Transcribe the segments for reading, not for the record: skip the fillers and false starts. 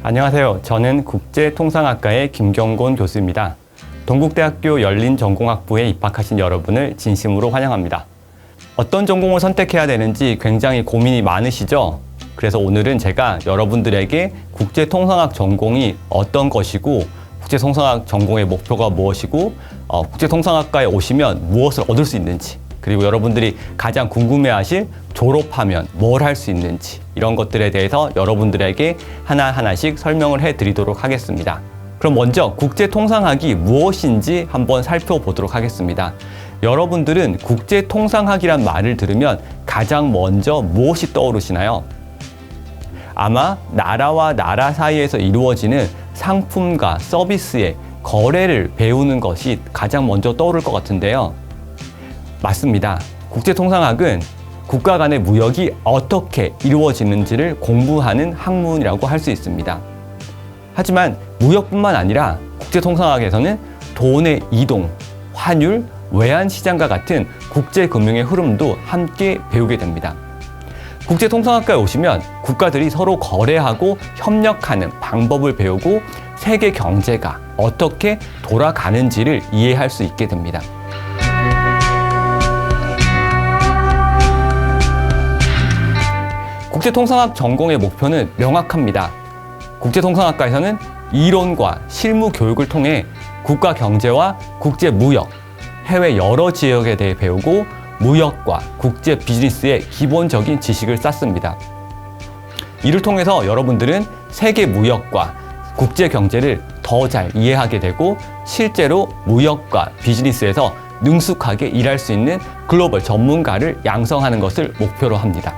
안녕하세요. 저는 국제통상학과의 김경곤 교수입니다. 동국대학교 열린전공학부에 입학하신 여러분을 진심으로 환영합니다. 어떤 전공을 선택해야 되는지 굉장히 고민이 많으시죠? 그래서 오늘은 제가 여러분들에게 국제통상학 전공이 어떤 것이고 국제통상학 전공의 목표가 무엇이고 국제통상학과에 오시면 무엇을 얻을 수 있는지, 그리고 여러분들이 가장 궁금해하실 졸업하면 뭘 할 수 있는지, 이런 것들에 대해서 여러분들에게 하나하나씩 설명을 해드리도록 하겠습니다. 그럼 먼저 국제통상학이 무엇인지 한번 살펴보도록 하겠습니다. 여러분들은 국제통상학이란 말을 들으면 가장 먼저 무엇이 떠오르시나요? 아마 나라와 나라 사이에서 이루어지는 상품과 서비스의 거래를 배우는 것이 가장 먼저 떠오를 것 같은데요. 맞습니다. 국제통상학은 국가 간의 무역이 어떻게 이루어지는지를 공부하는 학문이라고 할 수 있습니다. 하지만 무역뿐만 아니라 국제통상학에서는 돈의 이동, 환율, 외환시장과 같은 국제금융의 흐름도 함께 배우게 됩니다. 국제통상학과에 오시면 국가들이 서로 거래하고 협력하는 방법을 배우고 세계 경제가 어떻게 돌아가는지를 이해할 수 있게 됩니다. 국제통상학 전공의 목표는 명확합니다. 국제통상학과에서는 이론과 실무 교육을 통해 국가 경제와 국제 무역, 해외 여러 지역에 대해 배우고 무역과 국제 비즈니스의 기본적인 지식을 쌓습니다. 이를 통해서 여러분들은 세계 무역과 국제 경제를 더 잘 이해하게 되고 실제로 무역과 비즈니스에서 능숙하게 일할 수 있는 글로벌 전문가를 양성하는 것을 목표로 합니다.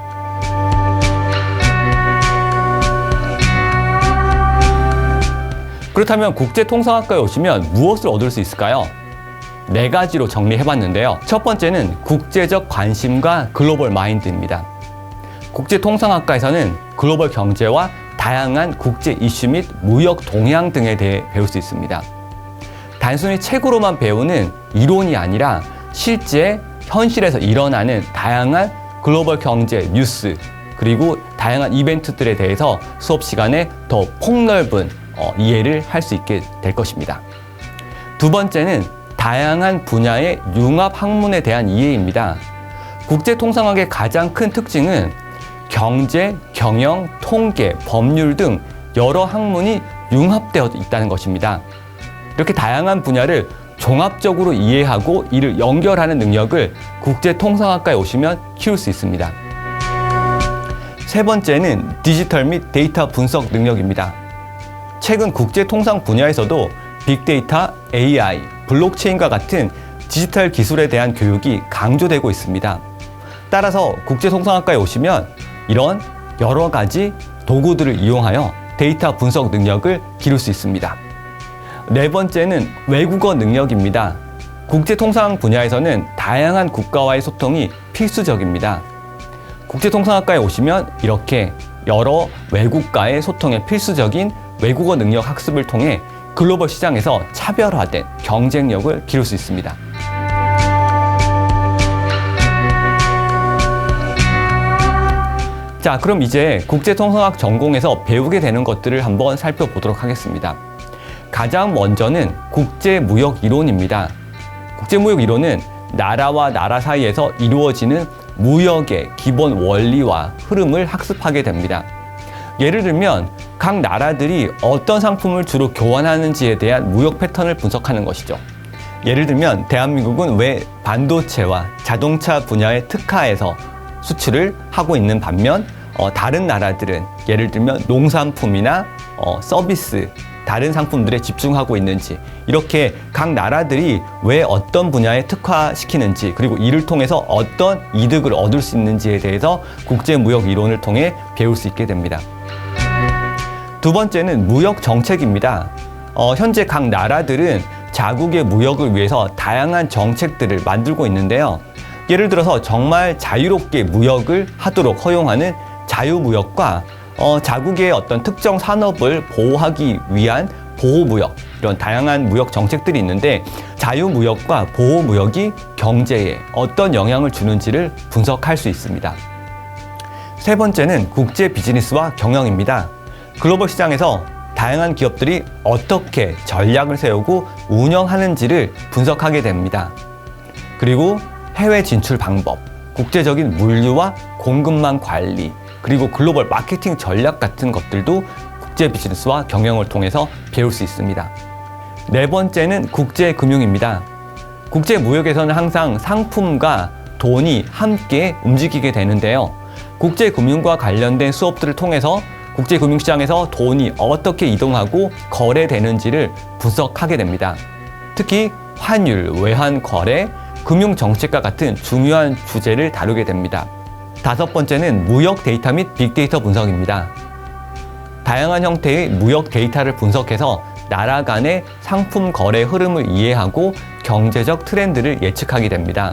그렇다면 국제통상학과에 오시면 무엇을 얻을 수 있을까요? 4가지로 정리해봤는데요. 첫 번째는 국제적 관심과 글로벌 마인드입니다. 국제통상학과에서는 글로벌 경제와 다양한 국제 이슈 및 무역 동향 등에 대해 배울 수 있습니다. 단순히 책으로만 배우는 이론이 아니라 실제 현실에서 일어나는 다양한 글로벌 경제 뉴스, 그리고 다양한 이벤트들에 대해서 수업 시간에 더 폭넓은 이해를 할 수 있게 될 것입니다. 두 번째는 다양한 분야의 융합 학문에 대한 이해입니다. 국제통상학의 가장 큰 특징은 경제, 경영, 통계, 법률 등 여러 학문이 융합되어 있다는 것입니다. 이렇게 다양한 분야를 종합적으로 이해하고 이를 연결하는 능력을 국제통상학과에 오시면 키울 수 있습니다. 세 번째는 디지털 및 데이터 분석 능력입니다. 최근 국제통상 분야에서도 빅데이터, AI, 블록체인과 같은 디지털 기술에 대한 교육이 강조되고 있습니다. 따라서 국제통상학과에 오시면 이런 여러 가지 도구들을 이용하여 데이터 분석 능력을 기를 수 있습니다. 네 번째는 외국어 능력입니다. 국제통상 분야에서는 다양한 국가와의 소통이 필수적입니다. 국제통상학과에 오시면 이렇게 여러 외국과의 소통에 필수적인 외국어 능력 학습을 통해 글로벌 시장에서 차별화된 경쟁력을 기를 수 있습니다. 자, 그럼 이제 국제통상학 전공에서 배우게 되는 것들을 한번 살펴보도록 하겠습니다. 가장 먼저는 국제무역 이론입니다. 국제무역 이론은 나라와 나라 사이에서 이루어지는 무역의 기본 원리와 흐름을 학습하게 됩니다. 예를 들면 각 나라들이 어떤 상품을 주로 교환하는지에 대한 무역 패턴을 분석하는 것이죠. 예를 들면 대한민국은 왜 반도체와 자동차 분야에 특화해서 수출을 하고 있는 반면 다른 나라들은 예를 들면 농산품이나 서비스, 다른 상품들에 집중하고 있는지, 이렇게 각 나라들이 왜 어떤 분야에 특화시키는지, 그리고 이를 통해서 어떤 이득을 얻을 수 있는지에 대해서 국제무역 이론을 통해 배울 수 있게 됩니다. 두 번째는 무역 정책입니다. 현재 각 나라들은 자국의 무역을 위해서 다양한 정책들을 만들고 있는데요. 예를 들어서 정말 자유롭게 무역을 하도록 허용하는 자유무역과 자국의 어떤 특정 산업을 보호하기 위한 보호무역, 이런 다양한 무역 정책들이 있는데 자유무역과 보호무역이 경제에 어떤 영향을 주는지를 분석할 수 있습니다. 세 번째는 국제 비즈니스와 경영입니다. 글로벌 시장에서 다양한 기업들이 어떻게 전략을 세우고 운영하는지를 분석하게 됩니다. 그리고 해외 진출 방법, 국제적인 물류와 공급망 관리, 그리고 글로벌 마케팅 전략 같은 것들도 국제 비즈니스와 경영을 통해서 배울 수 있습니다. 네 번째는 국제 금융입니다. 국제 무역에서는 항상 상품과 돈이 함께 움직이게 되는데요. 국제 금융과 관련된 수업들을 통해서 국제 금융시장에서 돈이 어떻게 이동하고 거래되는지를 분석하게 됩니다. 특히 환율, 외환 거래, 금융 정책과 같은 중요한 주제를 다루게 됩니다. 다섯 번째는 무역 데이터 및 빅데이터 분석입니다. 다양한 형태의 무역 데이터를 분석해서 나라 간의 상품 거래 흐름을 이해하고 경제적 트렌드를 예측하게 됩니다.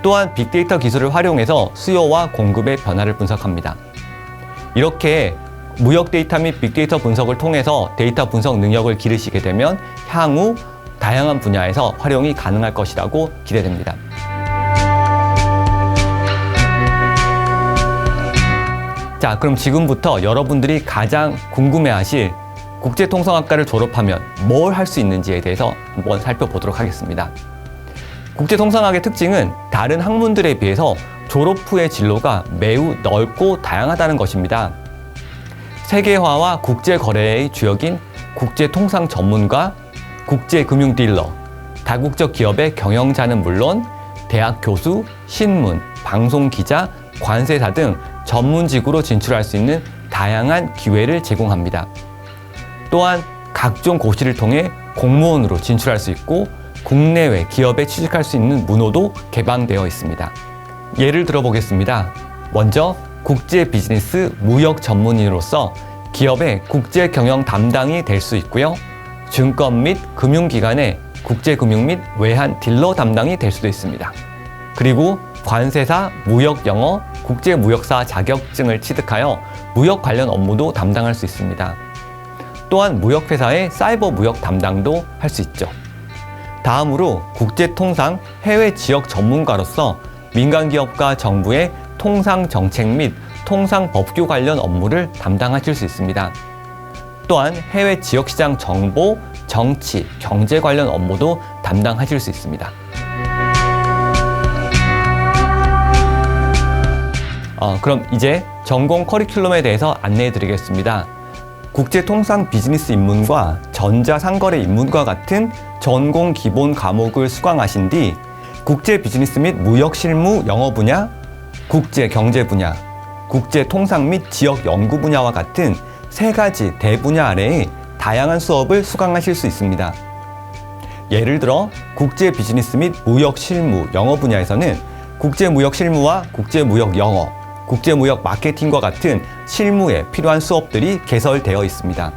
또한 빅데이터 기술을 활용해서 수요와 공급의 변화를 분석합니다. 이렇게 무역 데이터 및 빅데이터 분석을 통해서 데이터 분석 능력을 기르시게 되면 향후 다양한 분야에서 활용이 가능할 것이라고 기대됩니다. 자, 그럼 지금부터 여러분들이 가장 궁금해하실 국제통상학과를 졸업하면 뭘 할 수 있는지에 대해서 한번 살펴보도록 하겠습니다. 국제통상학의 특징은 다른 학문들에 비해서 졸업 후의 진로가 매우 넓고 다양하다는 것입니다. 세계화와 국제거래의 주역인 국제통상 전문가, 국제금융 딜러, 다국적 기업의 경영자는 물론 대학 교수, 신문, 방송 기자, 관세사 등 전문직으로 진출할 수 있는 다양한 기회를 제공합니다. 또한 각종 고시를 통해 공무원으로 진출할 수 있고 국내외 기업에 취직할 수 있는 문호도 개방되어 있습니다. 예를 들어보겠습니다. 먼저 국제 비즈니스 무역 전문인으로서 기업의 국제 경영 담당이 될 수 있고요. 증권 및 금융기관의 국제금융 및 외환 딜러 담당이 될 수도 있습니다. 그리고 관세사, 무역영어, 국제무역사 자격증을 취득하여 무역 관련 업무도 담당할 수 있습니다. 또한 무역회사의 사이버 무역 담당도 할 수 있죠. 다음으로 국제통상 해외 지역 전문가로서 민간기업과 정부의 통상 정책 및 통상 법규 관련 업무를 담당하실 수 있습니다. 또한 해외 지역시장 정보, 정치, 경제 관련 업무도 담당하실 수 있습니다. 그럼 이제 전공 커리큘럼에 대해서 안내해 드리겠습니다. 국제통상 비즈니스 입문과 전자상거래 입문과 같은 전공 기본 과목을 수강하신 뒤 국제 비즈니스 및 무역 실무 영어 분야, 국제 경제 분야, 국제 통상 및 지역 연구 분야와 같은 세 가지 대분야 아래의 다양한 수업을 수강하실 수 있습니다. 예를 들어 국제 비즈니스 및 무역 실무 영어 분야에서는 국제 무역 실무와 국제 무역 영어, 국제 무역 마케팅과 같은 실무에 필요한 수업들이 개설되어 있습니다.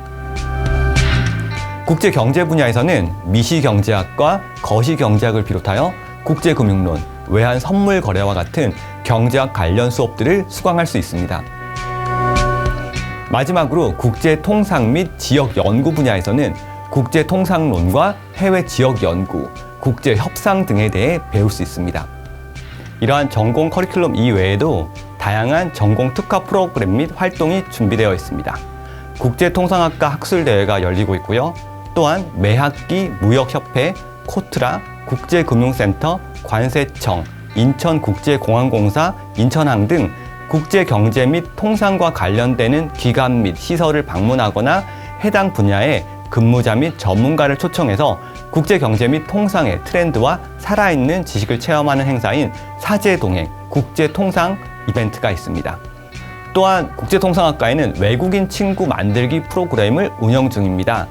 국제 경제 분야에서는 미시경제학과 거시경제학을 비롯하여 국제금융론, 외환 선물 거래와 같은 경제학 관련 수업들을 수강할 수 있습니다. 마지막으로 국제통상 및 지역연구 분야에서는 국제통상론과 해외 지역연구, 국제협상 등에 대해 배울 수 있습니다. 이러한 전공 커리큘럼 이외에도 다양한 전공 특화 프로그램 및 활동이 준비되어 있습니다. 국제통상학과 학술대회가 열리고 있고요. 또한 매학기 무역협회, 코트라, 국제금융센터, 관세청, 인천국제공항공사, 인천항 등 국제경제 및 통상과 관련되는 기관 및 시설을 방문하거나 해당 분야의 근무자 및 전문가를 초청해서 국제경제 및 통상의 트렌드와 살아있는 지식을 체험하는 행사인 사제동행 국제통상 이벤트가 있습니다. 또한 국제통상학과에는 외국인 친구 만들기 프로그램을 운영 중입니다.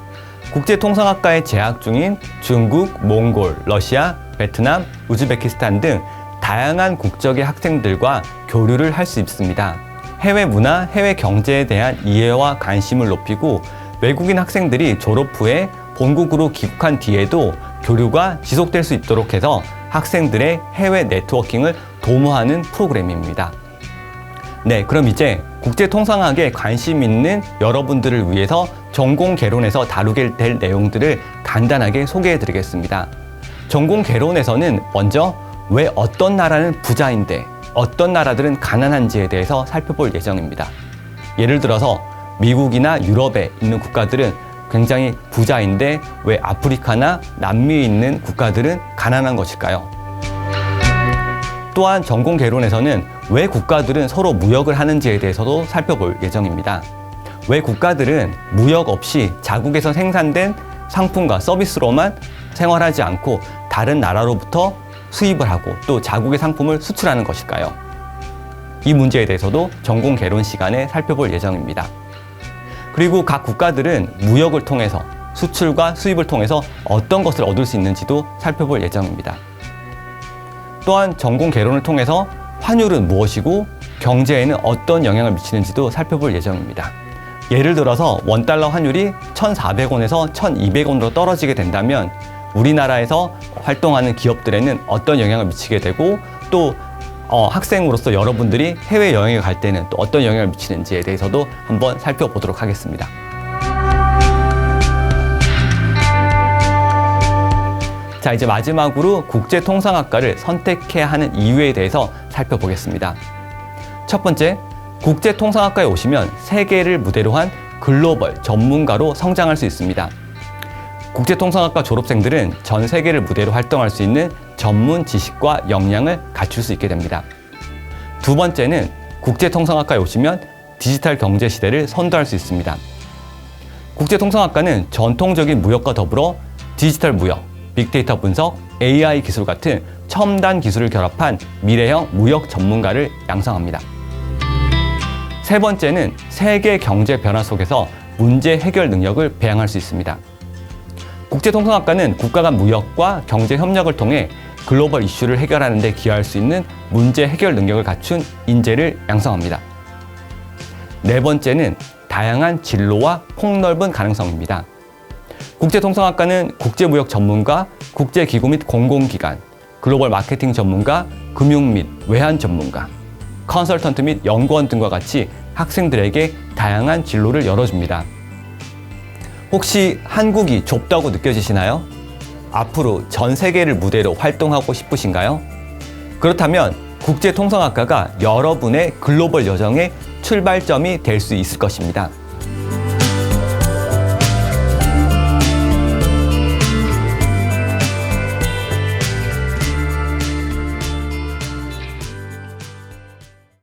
국제통상학과에 재학 중인 중국, 몽골, 러시아, 베트남, 우즈베키스탄 등 다양한 국적의 학생들과 교류를 할 수 있습니다. 해외 문화, 해외 경제에 대한 이해와 관심을 높이고 외국인 학생들이 졸업 후에 본국으로 귀국한 뒤에도 교류가 지속될 수 있도록 해서 학생들의 해외 네트워킹을 도모하는 프로그램입니다. 네, 그럼 이제 국제통상학에 관심 있는 여러분들을 위해서 전공 개론에서 다루게 될 내용들을 간단하게 소개해 드리겠습니다. 전공 개론에서는 먼저 왜 어떤 나라는 부자인데 어떤 나라들은 가난한지에 대해서 살펴볼 예정입니다. 예를 들어서 미국이나 유럽에 있는 국가들은 굉장히 부자인데 왜 아프리카나 남미에 있는 국가들은 가난한 것일까요? 또한 전공 개론에서는 왜 국가들은 서로 무역을 하는지에 대해서도 살펴볼 예정입니다. 왜 국가들은 무역 없이 자국에서 생산된 상품과 서비스로만 생활하지 않고 다른 나라로부터 수입을 하고 또 자국의 상품을 수출하는 것일까요? 이 문제에 대해서도 전공 개론 시간에 살펴볼 예정입니다. 그리고 각 국가들은 무역을 통해서 수출과 수입을 통해서 어떤 것을 얻을 수 있는지도 살펴볼 예정입니다. 또한 전공 개론을 통해서 환율은 무엇이고 경제에는 어떤 영향을 미치는지도 살펴볼 예정입니다. 예를 들어서 원달러 환율이 1,400원에서 1,200원으로 떨어지게 된다면 우리나라에서 활동하는 기업들에는 어떤 영향을 미치게 되고 또 학생으로서 여러분들이 해외여행을 갈 때는 또 어떤 영향을 미치는지에 대해서도 한번 살펴보도록 하겠습니다. 자, 이제 마지막으로 국제통상학과를 선택해야 하는 이유에 대해서 살펴보겠습니다. 첫 번째, 국제통상학과에 오시면 세계를 무대로 한 글로벌 전문가로 성장할 수 있습니다. 국제통상학과 졸업생들은 전 세계를 무대로 활동할 수 있는 전문 지식과 역량을 갖출 수 있게 됩니다. 두 번째는 국제통상학과에 오시면 디지털 경제 시대를 선도할 수 있습니다. 국제통상학과는 전통적인 무역과 더불어 디지털 무역, 빅데이터 분석, AI 기술 같은 첨단 기술을 결합한 미래형 무역 전문가를 양성합니다. 세 번째는 세계 경제 변화 속에서 문제 해결 능력을 배양할 수 있습니다. 국제통상학과는 국가 간 무역과 경제 협력을 통해 글로벌 이슈를 해결하는 데 기여할 수 있는 문제 해결 능력을 갖춘 인재를 양성합니다. 네 번째는 다양한 진로와 폭넓은 가능성입니다. 국제통상학과는 국제무역 전문가, 국제기구 및 공공기관, 글로벌 마케팅 전문가, 금융 및 외환 전문가, 컨설턴트 및 연구원 등과 같이 학생들에게 다양한 진로를 열어줍니다. 혹시 한국이 좁다고 느껴지시나요? 앞으로 전 세계를 무대로 활동하고 싶으신가요? 그렇다면 국제통상학과가 여러분의 글로벌 여정의 출발점이 될 수 있을 것입니다.